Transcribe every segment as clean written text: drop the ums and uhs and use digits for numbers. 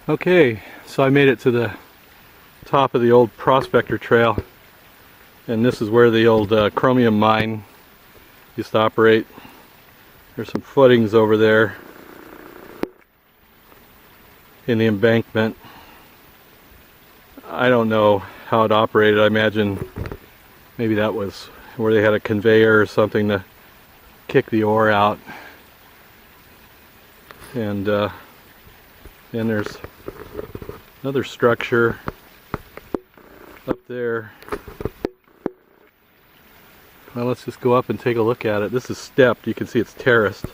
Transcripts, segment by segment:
Okay, so I made it to the top of the old Prospector trail, and this is where the old Chromium mine used to operate. There's some footings over there in the embankment. I don't know how it operated. I imagine maybe that was where they had a conveyor or something to kick the ore out. And then there's another structure up there. Well, let's just go up and take a look at it. This is stepped. You can see it's terraced.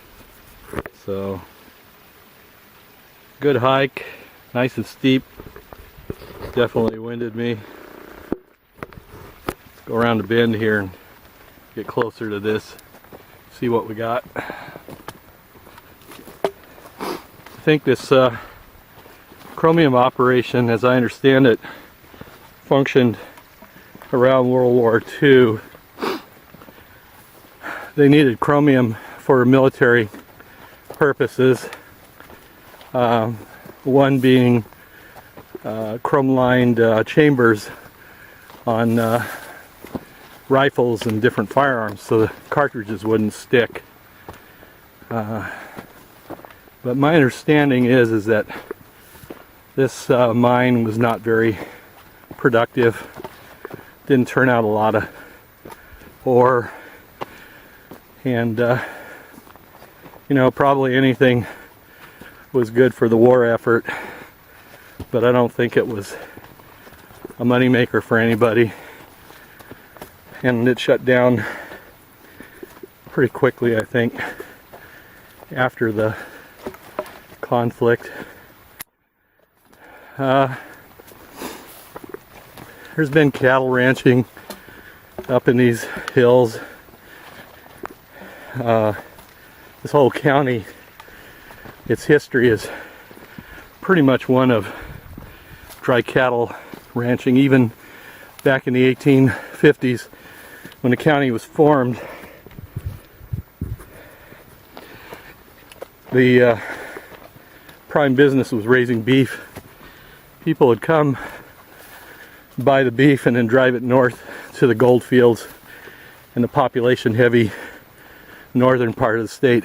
So, good hike. Nice and steep. Definitely winded me. Let's go around the bend here and get closer to this. See what we got. I think this chromium operation, as I understand it, functioned around World War II. They needed chromium for military purposes. One being chrome-lined chambers on rifles and different firearms, so the cartridges wouldn't stick. But my understanding is that this mine was not very productive. Didn't turn out a lot of ore, and you know, probably anything was good for the war effort, but I don't think it was a moneymaker for anybody. And it shut down pretty quickly, I think, after the conflict. There's been cattle ranching up in these hills. This whole county, its history is pretty much one of dry cattle ranching. Even back in the 1850s, when the county was formed, the prime business was raising beef. People would come buy the beef and then drive it north to the gold fields in the population heavy northern part of the state.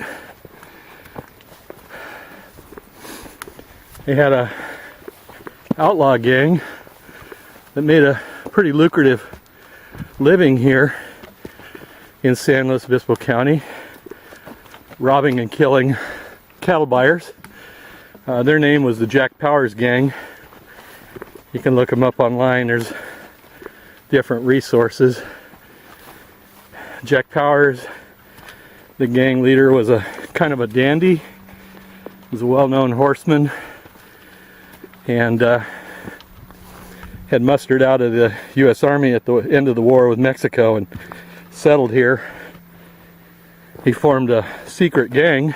They had a outlaw gang that made a pretty lucrative living here in San Luis Obispo County, robbing and killing cattle buyers. Their name was the Jack Powers Gang. You can look them up online. There's different resources. Jack Powers, the gang leader, was a kind of a dandy. He was a well-known horseman, and had mustered out of the U.S. Army at the end of the war with Mexico and settled here. He formed a secret gang,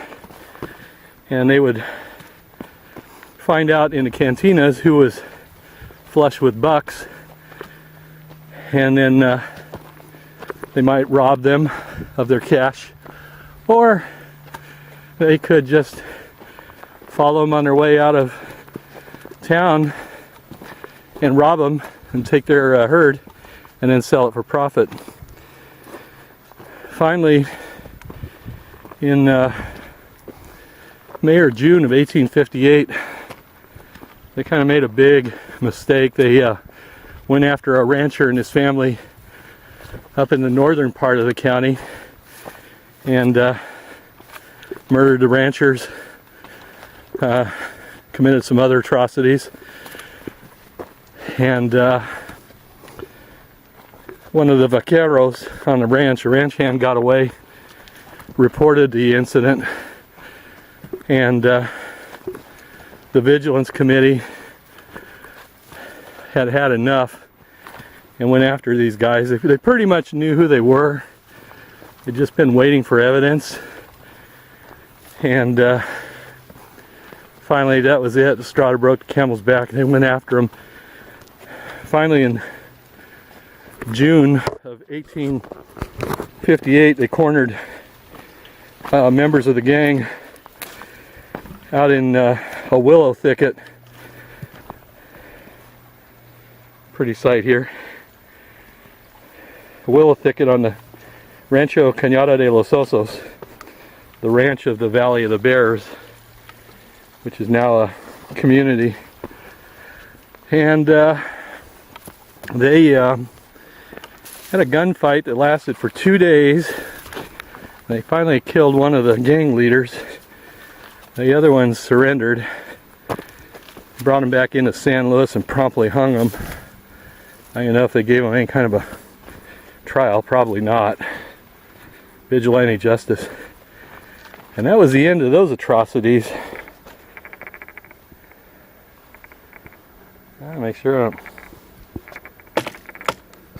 and they would find out in the cantinas who was flush with bucks, and then they might rob them of their cash, or they could just follow them on their way out of town and rob them and take their herd and then sell it for profit. Finally, in May or June of 1858, they kind of made a big mistake. They went after a rancher and his family up in the northern part of the county and murdered the ranchers, committed some other atrocities, and one of the vaqueros on the ranch, a ranch hand, got away, reported the incident, and the vigilance committee had had enough and went after these guys. They pretty much knew who they were. They'd just been waiting for evidence, and finally that was it. The straw that broke the camel's back. They went after them. Finally, in June of 1858, they cornered members of the gang out in a willow thicket Pretty sight here. A willow thicket on the Rancho Cañada de los Osos, the ranch of the Valley of the Bears, which is now a community. And they had a gunfight that lasted for 2 days. They finally killed one of the gang leaders. The other one surrendered. Brought him back into San Luis and promptly hung him. I don't know if they gave him any kind of a trial. Probably not. Vigilante justice. And that was the end of those atrocities. Gotta make sure I don't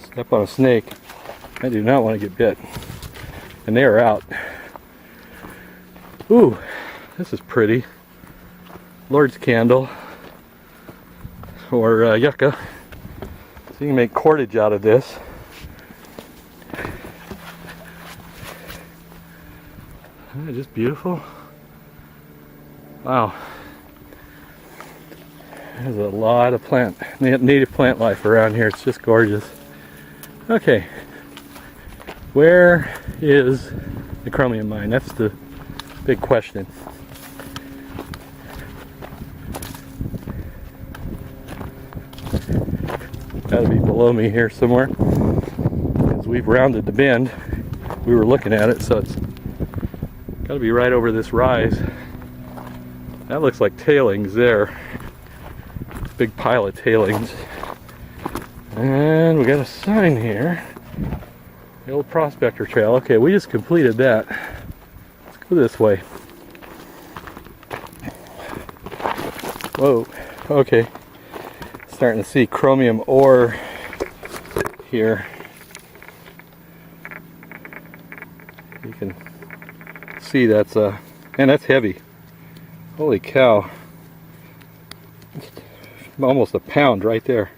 step on a snake. I do not want to get bit. And they are out. Ooh, this is pretty. Lord's candle. Or yucca. So you can make cordage out of this. Isn't it just beautiful? Wow. There's a lot of native plant life around here. It's just gorgeous. Okay. Where is the chromium mine? That's the big question. Gotta be below me here somewhere. As we've rounded the bend, we were looking at it, so it's gotta be right over this rise. That looks like tailings there. Big pile of tailings. And we got a sign here. The old Prospector Trail. Okay, we just completed that. Let's go this way. Whoa. Okay. Starting to see chromium ore here. You can see that's man, that's heavy. Holy cow. Almost a pound right there.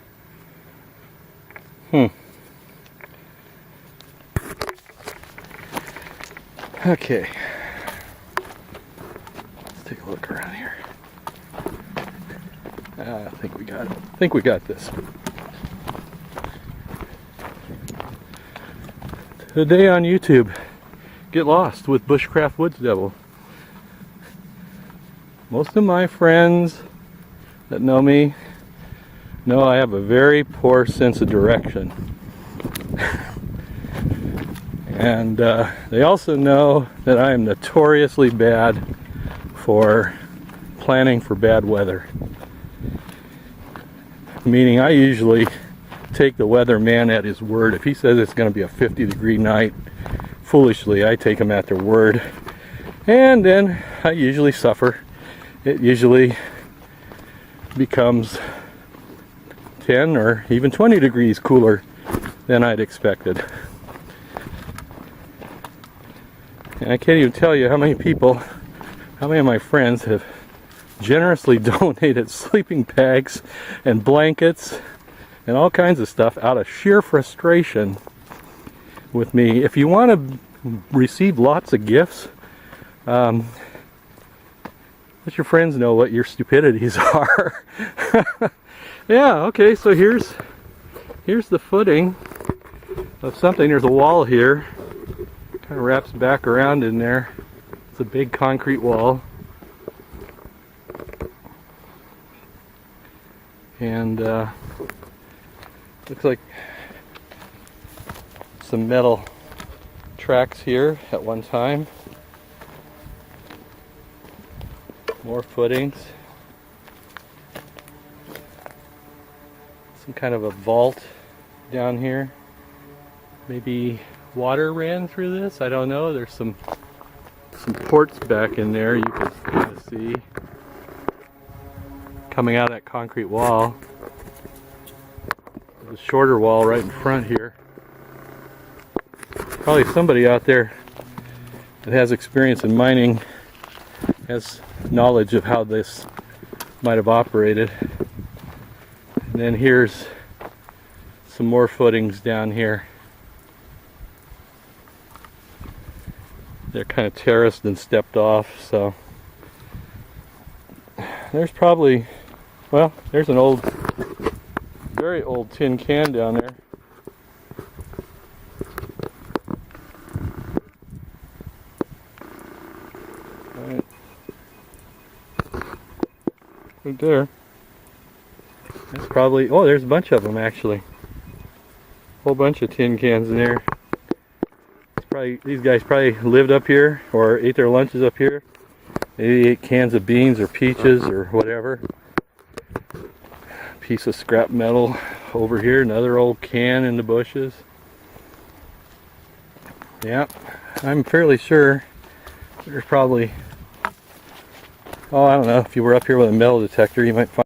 Okay. Let's take a look around here. I think we got it. I think we got this. Today on YouTube, get lost with Bushcraft Woods Devil. Most of my friends that know me know I have a very poor sense of direction. And they also know that I am notoriously bad for planning for bad weather. Meaning I usually take the weatherman at his word. If he says it's going to be a 50-degree night, foolishly I take him at their word. And then I usually suffer. It usually becomes 10 or even 20 degrees cooler than I'd expected. And I can't even tell you how many of my friends have generously donated sleeping bags and blankets and all kinds of stuff out of sheer frustration with me. If you want to receive lots of gifts, let your friends know what your stupidities are. Yeah, okay, so here's the footing of something. There's a wall here. Kind of wraps back around in there. It's a big concrete wall. And looks like some metal tracks here at one time. More footings. Some kind of a vault down here. Maybe water ran through this. I don't know. There's some ports back in there you can kind of see coming out of that concrete wall. There's a shorter wall right in front here. Probably somebody out there that has experience in mining has knowledge of how this might have operated. And then here's some more footings down here. They're kind of terraced and stepped off, so there's probably, well, there's an old, very old tin can down there. Right. Right there. That's probably, oh, there's a bunch of them actually. Whole bunch of tin cans in there. It's probably, these guys probably lived up here or ate their lunches up here. Maybe ate cans of beans or peaches or whatever. Piece of scrap metal over here, another old can in the bushes. Yeah, I'm fairly sure there's probably, oh, I don't know, if you were up here with a metal detector you might find